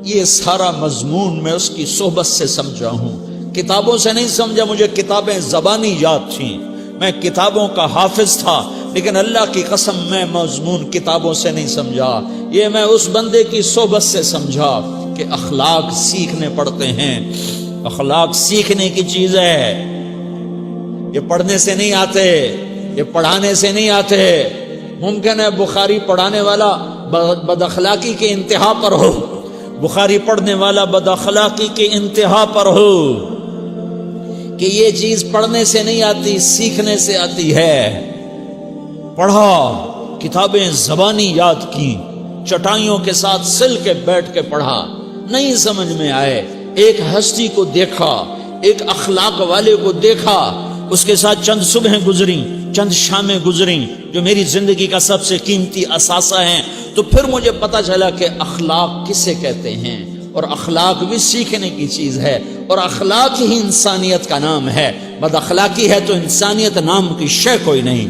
یہ سارا مضمون میں اس کی صحبت سے سمجھا ہوں، کتابوں سے نہیں سمجھا۔ مجھے کتابیں زبانی یاد تھیں، میں کتابوں کا حافظ تھا، لیکن اللہ کی قسم میں مضمون کتابوں سے نہیں سمجھا، یہ میں اس بندے کی صحبت سے سمجھا کہ اخلاق سیکھنے پڑتے ہیں۔ اخلاق سیکھنے کی چیز ہے، یہ پڑھنے سے نہیں آتے، یہ پڑھانے سے نہیں آتے۔ ممکن ہے بخاری پڑھانے والا بد اخلاقی کے انتہا پر ہو، بخاری پڑھنے والا بد اخلاقی کے انتہا پر ہو، کہ یہ چیز پڑھنے سے نہیں آتی، سیکھنے سے آتی ہے۔ پڑھا، کتابیں زبانی یاد کی، چٹائیوں کے ساتھ سل کے بیٹھ کے پڑھا، نہیں سمجھ میں آئے، ایک ہستی کو دیکھا، ایک اخلاق والے کو دیکھا، اس کے ساتھ چند صبحیں گزریں، چند شامیں گزریں جو میری زندگی کا سب سے قیمتی اثاثہ ہیں، تو پھر مجھے پتا چلا کہ اخلاق کسے کہتے ہیں، اور اخلاق بھی سیکھنے کی چیز ہے، اور اخلاق ہی انسانیت کا نام ہے۔ بد اخلاقی ہے تو انسانیت نام کی شے کوئی نہیں۔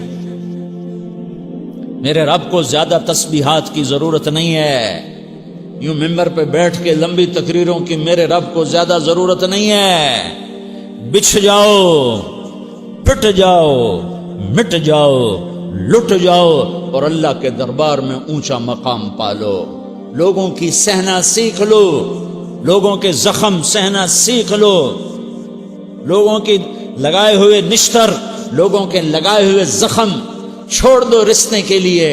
میرے رب کو زیادہ تسبیحات کی ضرورت نہیں ہے، یوں ممبر پہ بیٹھ کے لمبی تقریروں کی میرے رب کو زیادہ ضرورت نہیں ہے۔ بچھ جاؤ، پٹ جاؤ، مٹ جاؤ، لٹ جاؤ، اور اللہ کے دربار میں اونچا مقام پالو۔ لوگوں کی سہنا سیکھ لو، لوگوں کے زخم سہنا سیکھ لو، لوگوں کی لگائے ہوئے نشتر، لوگوں کے لگائے ہوئے زخم چھوڑ دو رسنے کے لیے،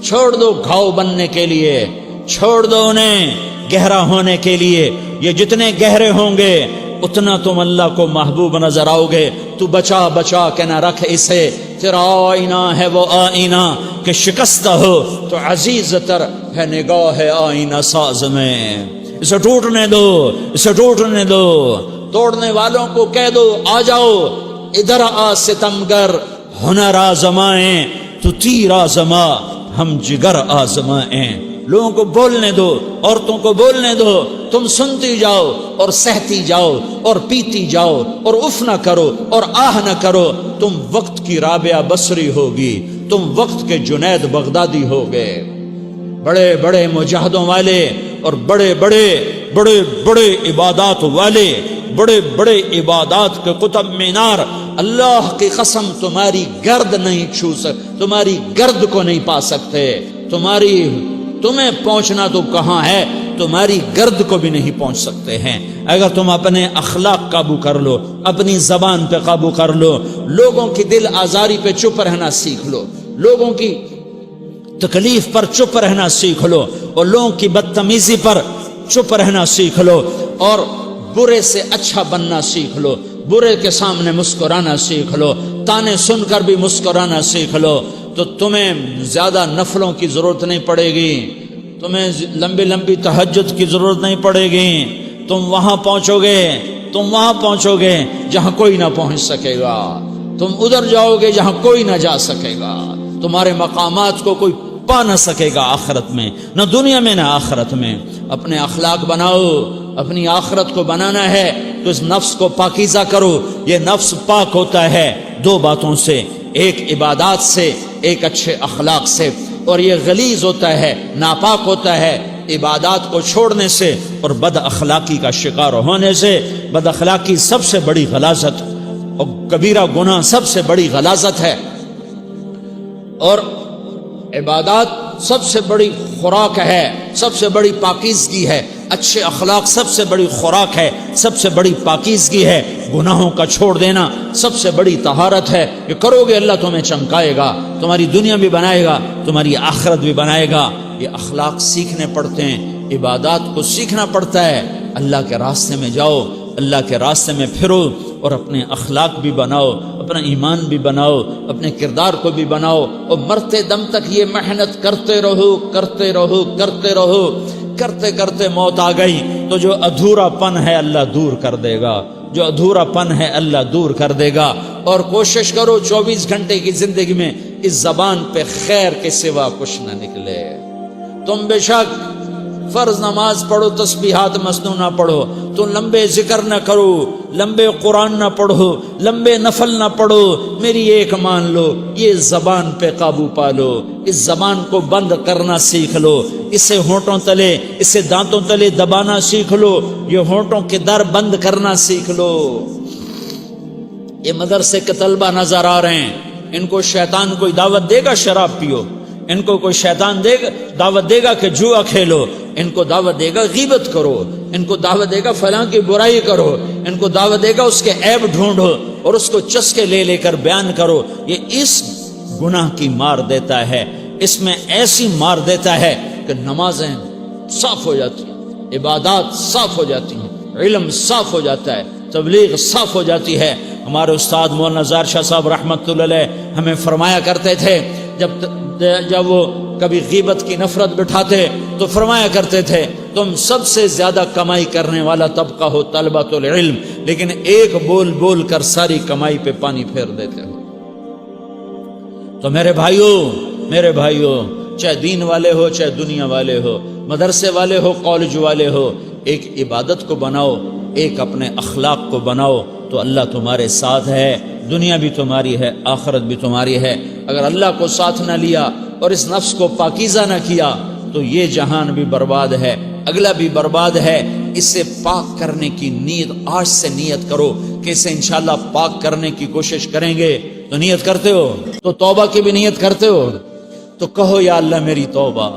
چھوڑ دو گھاؤ بننے کے لیے، چھوڑ دو انہیں گہرا ہونے کے لیے۔ یہ جتنے گہرے ہوں گے اتنا تم اللہ کو محبوب نظر آؤ گے۔ تو بچا بچا کے نہ رکھ اسے، تیرا آئینہ ہے وہ آئینہ کہ شکستہ ہو تو عزیز تر ہے نگاہ آئینہ ساز میں۔ اسے ٹوٹنے دو، اسے ٹوٹنے دو، توڑنے والوں کو کہہ دو آ جاؤ ادھر آ ستمگر، ہنر آزمائیں تو تیر آزما، ہم جگر آزمائیں۔ لوگوں کو بولنے دو، عورتوں کو بولنے دو، تم سنتی جاؤ اور سہتی جاؤ اور پیتی جاؤ اور اف نہ کرو اور آہ نہ کرو۔ تم وقت کی رابعہ بصری ہوگی، تم وقت کے جنید بغدادی ہوگے۔ بڑے بڑے مجاہدوں والے اور بڑے بڑے بڑے بڑے عبادات والے، بڑے بڑے عبادات کے قطب مینار، اللہ کی قسم تمہاری گرد نہیں چھو سکتے، تمہاری گرد کو نہیں پا سکتے۔ تمہیں پہنچنا تو کہاں ہے، تمہاری گرد کو بھی نہیں پہنچ سکتے ہیں۔ اگر تم اپنے اخلاق قابو کر لو، اپنی زبان پہ قابو کر لو، لوگوں کی دل آزاری پہ چپ رہنا سیکھ لو، لوگوں کی تکلیف پر چپ رہنا سیکھ لو، اور لوگوں کی بدتمیزی پر چپ رہنا سیکھ لو، اور برے سے اچھا بننا سیکھ لو، برے کے سامنے مسکرانا سیکھ لو، تانے سن کر بھی مسکرانا سیکھ لو، تو تمہیں زیادہ نفلوں کی ضرورت نہیں پڑے گی، تمہیں لمبی لمبی تہجد کی ضرورت نہیں پڑے گی۔ تم وہاں پہنچو گے جہاں کوئی نہ پہنچ سکے گا، تم ادھر جاؤ گے جہاں کوئی نہ جا سکے گا، تمہارے مقامات کو کوئی پا نہ سکے گا آخرت میں، نہ دنیا میں نہ آخرت میں۔ اپنے اخلاق بناؤ، اپنی آخرت کو بنانا ہے تو اس نفس کو پاکیزہ کرو۔ یہ نفس پاک ہوتا ہے دو باتوں سے، ایک عبادات سے، ایک اچھے اخلاق سے، اور یہ غلیظ ہوتا ہے، ناپاک ہوتا ہے عبادات کو چھوڑنے سے اور بد اخلاقی کا شکار ہونے سے۔ بد اخلاقی سب سے بڑی غلاظت اور کبیرہ گناہ سب سے بڑی غلاظت ہے، اور عبادات سب سے بڑی خوراک ہے، سب سے بڑی پاکیزگی ہے۔ اچھے اخلاق سب سے بڑی خوراک ہے، سب سے بڑی پاکیزگی ہے۔ گناہوں کا چھوڑ دینا سب سے بڑی طہارت ہے۔ یہ کرو گے اللہ تمہیں چمکائے گا، تمہاری دنیا بھی بنائے گا، تمہاری آخرت بھی بنائے گا۔ یہ اخلاق سیکھنے پڑتے ہیں، عبادات کو سیکھنا پڑتا ہے۔ اللہ کے راستے میں جاؤ، اللہ کے راستے میں پھرو، اور اپنے اخلاق بھی بناؤ، اپنا ایمان بھی بناؤ، اپنے کردار کو بھی بناؤ، اور مرتے دم تک یہ محنت کرتے رہو کرتے رہو کرتے رہو۔ کرتے کرتے موت آ گئی تو جو ادھورا پن ہے اللہ دور کر دے گا، جو ادھورا پن ہے اللہ دور کر دے گا۔ اور کوشش کرو 24 گھنٹے کی زندگی میں اس زبان پہ خیر کے سوا کچھ نہ نکلے۔ تم بے شک فرض نماز پڑھو تسبیحات مسنون نہ پڑھو، تو لمبے ذکر نہ کرو، لمبے قرآن نہ پڑھو، لمبے نفل نہ پڑھو، میری ایک مان لو، یہ زبان پہ قابو پالو، اس زبان کو بند کرنا سیکھ لو، اسے ہونٹوں تلے، اسے دانتوں تلے دبانا سیکھ لو، یہ ہونٹوں کے در بند کرنا سیکھ لو۔ یہ مدرسے کے طلبہ نظر آ رہے ہیں، ان کو شیطان کوئی دعوت دے گا شراب پیو، ان کو کوئی شیطان دعوت دے گا کہ جوا کھیلو، ان کو دعوت دے گا غیبت کرو، ان کو دعوت دے گا فلاں کی برائی کرو، ان کو دعوت دے گا اس کے عیب ڈھونڈو اور اس کو چسکے لے لے کر بیان کرو۔ یہ اس گناہ کی مار دیتا ہے، اس میں ایسی مار دیتا ہے کہ نمازیں صاف ہو جاتی ہیں، عبادات صاف ہو جاتی ہیں، علم صاف ہو جاتا ہے، تبلیغ صاف ہو جاتی ہے۔ ہمارے استاد مولانا زار شاہ صاحب رحمۃ اللہ علیہ ہمیں فرمایا کرتے تھے، جب وہ کبھی غیبت کی نفرت بٹھاتے تو فرمایا کرتے تھے تم سب سے زیادہ کمائی کرنے والا طبقہ ہو طلبۃ العلم، لیکن ایک بول بول کر ساری کمائی پہ پانی پھیر دیتے ہو۔ تو میرے بھائیوں چاہے دین والے ہو چاہے دنیا والے ہو، مدرسے والے ہو کالج والے ہو، ایک عبادت کو بناؤ، ایک اپنے اخلاق کو بناؤ، تو اللہ تمہارے ساتھ ہے، دنیا بھی تمہاری ہے، آخرت بھی تمہاری ہے۔ اگر اللہ کو ساتھ نہ لیا اور اس نفس کو پاکیزہ نہ کیا تو یہ جہان بھی برباد ہے، اگلا بھی برباد ہے۔ اسے پاک کرنے کی نیت آج سے نیت کرو کہ اسے انشاءاللہ پاک کرنے کی کوشش کریں گے۔ تو نیت کرتے ہو تو توبہ کی بھی نیت کرتے ہو، تو کہو یا اللہ میری توبہ،